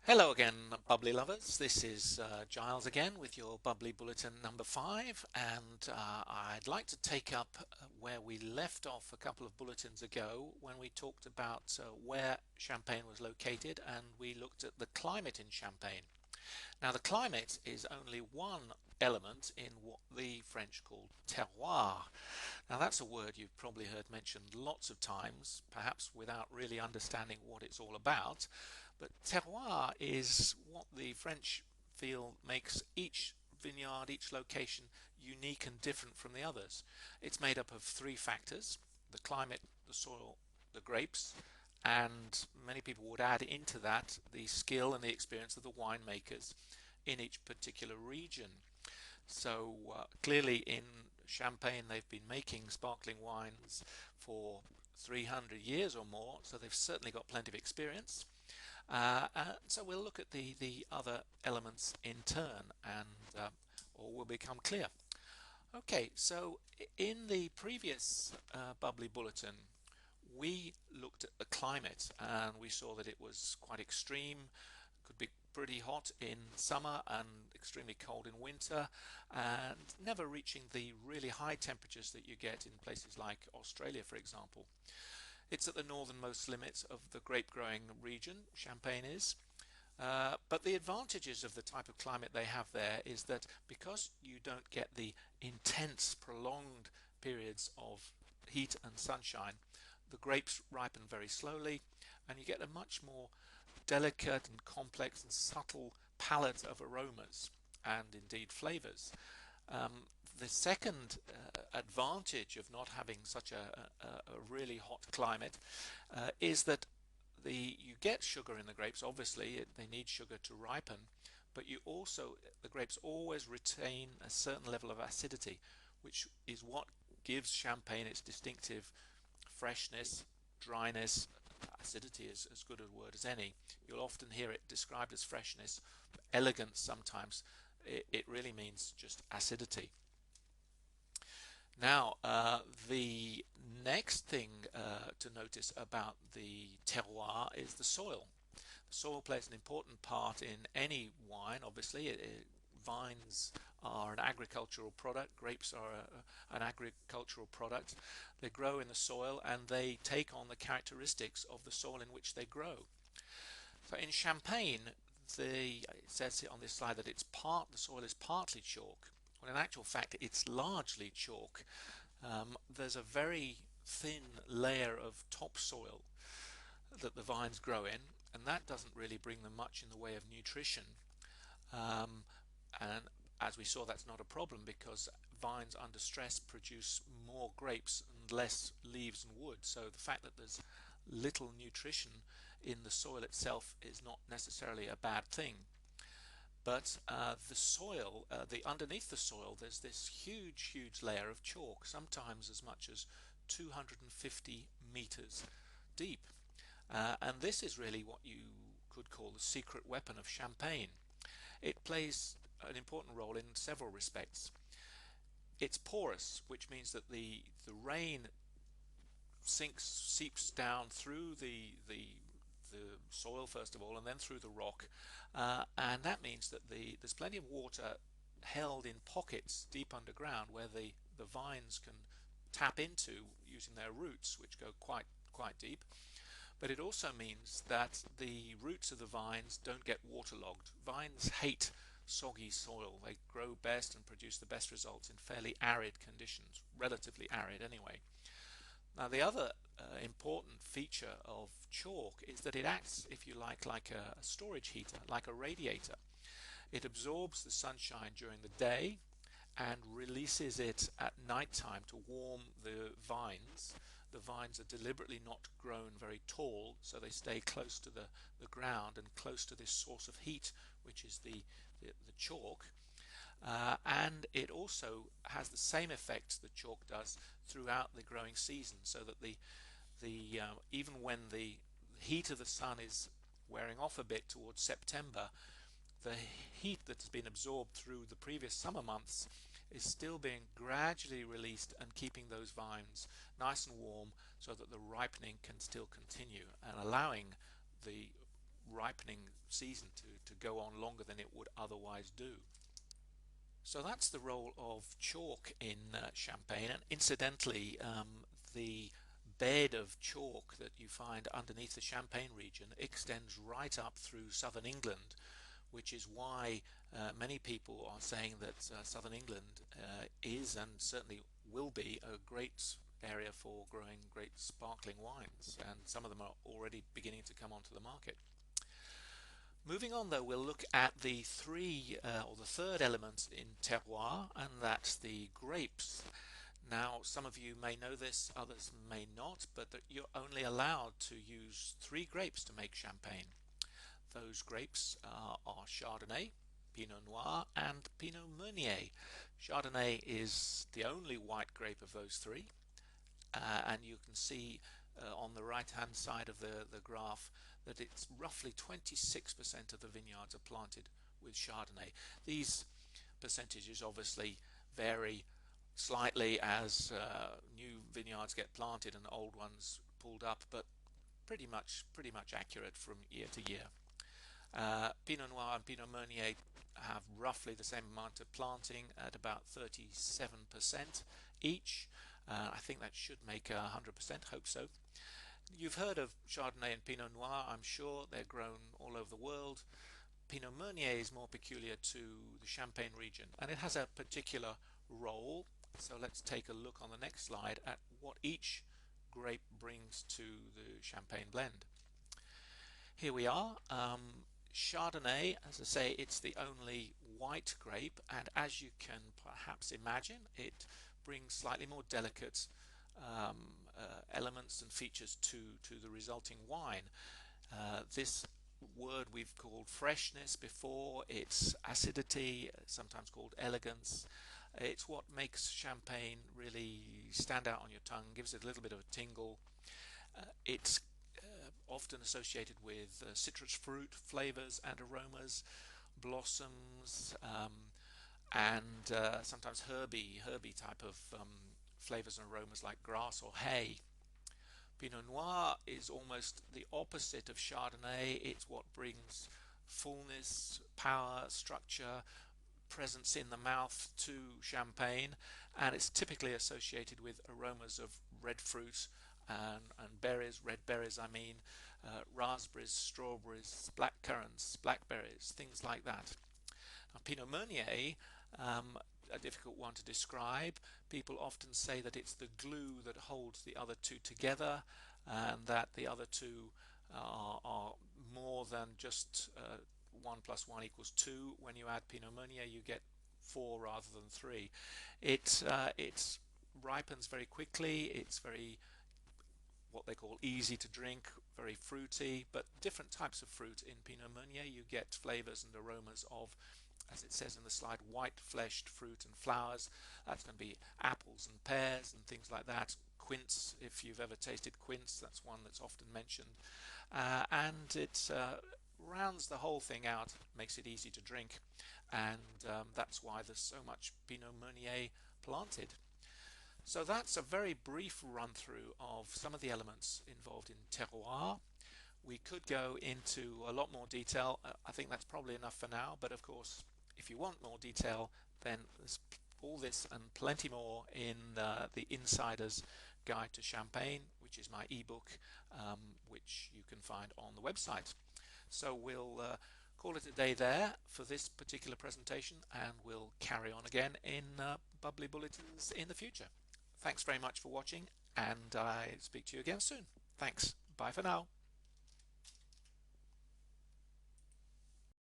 Hello again, bubbly lovers. This is Giles again with your Bubbly Bulletin number 5, and I'd like to take up where we left off a couple of bulletins ago when we talked about where Champagne was located and we looked at the climate in Champagne. Now, the climate is only one element in what the French call terroir. Now, that's a word you've probably heard mentioned lots of times, perhaps without really understanding what it's all about. But terroir is what the French feel makes each vineyard, each location unique and different from the others. It's made up of three factors: the climate, the soil, the grapes, and many people would add into that the skill and the experience of the winemakers in each particular region. So clearly in Champagne they've been making sparkling wines for 300 years or more, so they've certainly got plenty of experience. So we'll look at the other elements in turn, and all will become clear. Okay, so in the previous Bubbly Bulletin, we looked at the climate and we saw that it was quite extreme, could be pretty hot in summer and extremely cold in winter, and never reaching the really high temperatures that you get in places like Australia, for example. It's at the northernmost limits of the grape growing region, Champagne is. But the advantages of the type of climate they have there is that because you don't get the intense, prolonged periods of heat and sunshine, the grapes ripen very slowly, and you get a much more delicate and complex and subtle palette of aromas and indeed flavors. The second advantage of not having such a really hot climate is that you get sugar in the grapes. Obviously they need sugar to ripen, but the grapes always retain a certain level of acidity, which is what gives Champagne its distinctive freshness, dryness. Acidity is as good a word as any. You'll often hear it described as freshness, elegance sometimes. It really means just acidity. Now, the next thing to notice about the terroir is the soil. The soil plays an important part in any wine, obviously. Vines are an agricultural product, grapes are an agricultural product. They grow in the soil and they take on the characteristics of the soil in which they grow. So in Champagne, it says on this slide that the soil is partly chalk. Well, in actual fact, it's largely chalk. There's a very thin layer of topsoil that the vines grow in, and that doesn't really bring them much in the way of nutrition. And as we saw, that's not a problem because vines under stress produce more grapes and less leaves and wood. So the fact that there's little nutrition in the soil itself is not necessarily a bad thing. But the soil, underneath the soil, there's this huge layer of chalk, sometimes as much as 250 meters deep. And this is really what you could call the secret weapon of Champagne. It plays an important role in several respects. It's porous, which means that the rain seeps down through the soil first of all, and then through the rock, and that means that there's plenty of water held in pockets deep underground where the vines can tap into using their roots, which go quite deep. But it also means that the roots of the vines don't get waterlogged. Vines hate soggy soil. They grow best and produce the best results in fairly arid conditions, relatively arid anyway. Now, the other important feature of chalk is that it acts, if you like a storage heater, like a radiator. It absorbs the sunshine during the day and releases it at night time to warm the vines. The vines are deliberately not grown very tall, so they stay close to the ground and close to this source of heat, which is the chalk. And it also has the same effect that chalk does throughout the growing season, so that even when the heat of the sun is wearing off a bit towards September, the heat that's been absorbed through the previous summer months is still being gradually released and keeping those vines nice and warm so that the ripening can still continue and allowing the ripening season to go on longer than it would otherwise do. So that's the role of chalk in Champagne, and incidentally, the bed of chalk that you find underneath the Champagne region extends right up through southern England, which is why many people are saying that southern England is and certainly will be a great area for growing great sparkling wines, and some of them are already beginning to come onto the market. Moving on, though, we'll look at the third element in terroir, and that's the grapes. Now, some of you may know this, others may not, but that you're only allowed to use 3 grapes to make champagne. Those grapes are Chardonnay, Pinot Noir, and Pinot Meunier. Chardonnay is the only white grape of those 3, and you can see on the right hand side of the graph that it's roughly 26% of the vineyards are planted with Chardonnay. These percentages obviously vary slightly as new vineyards get planted and old ones pulled up, but pretty much accurate from year to year. Pinot Noir and Pinot Meunier have roughly the same amount of planting at about 37% each. I think that should make 100%, hope so. You've heard of Chardonnay and Pinot Noir, I'm sure. They're grown all over the world. Pinot Meunier is more peculiar to the Champagne region, and it has a particular role. So let's take a look on the next slide at what each grape brings to the Champagne blend. Here we are. Chardonnay, as I say, it's the only white grape, and as you can perhaps imagine, it brings slightly more delicate elements and features to the resulting wine. This word we've called freshness before. It's acidity, sometimes called elegance. It's what makes champagne really stand out on your tongue, gives it a little bit of a tingle. It's often associated with citrus fruit flavors and aromas, blossoms, and sometimes herby type of flavors and aromas like grass or hay. Pinot Noir is almost the opposite of Chardonnay. It's what brings fullness, power, structure, presence in the mouth to champagne, and it's typically associated with aromas of red fruit and berries, red berries I mean, raspberries, strawberries, black currants, blackberries, things like that. Now, Pinot Meunier, a difficult one to describe. People often say that it's the glue that holds the other 2 together, and that the other 2 are more than just 1 + 1 = 2. When you add Pinot Meunier, you get 4 rather than 3. It ripens very quickly. It's very what they call easy to drink, very fruity, but different types of fruit. In Pinot Meunier you get flavors and aromas of, as it says in the slide, white fleshed fruit and flowers. That's going to be apples and pears and things like that. Quince, if you've ever tasted quince, that's one that's often mentioned. And it rounds the whole thing out, makes it easy to drink, and that's why there's so much Pinot Meunier planted. So that's a very brief run through of some of the elements involved in terroir. We could go into a lot more detail. I think that's probably enough for now, but of course if you want more detail, then there's all this and plenty more in the Insider's Guide to Champagne, which is my ebook, which you can find on the website. So we'll call it a day there for this particular presentation, and we'll carry on again in Bubbly Bulletins in the future. Thanks very much for watching, and I speak to you again soon. Thanks. Bye for now.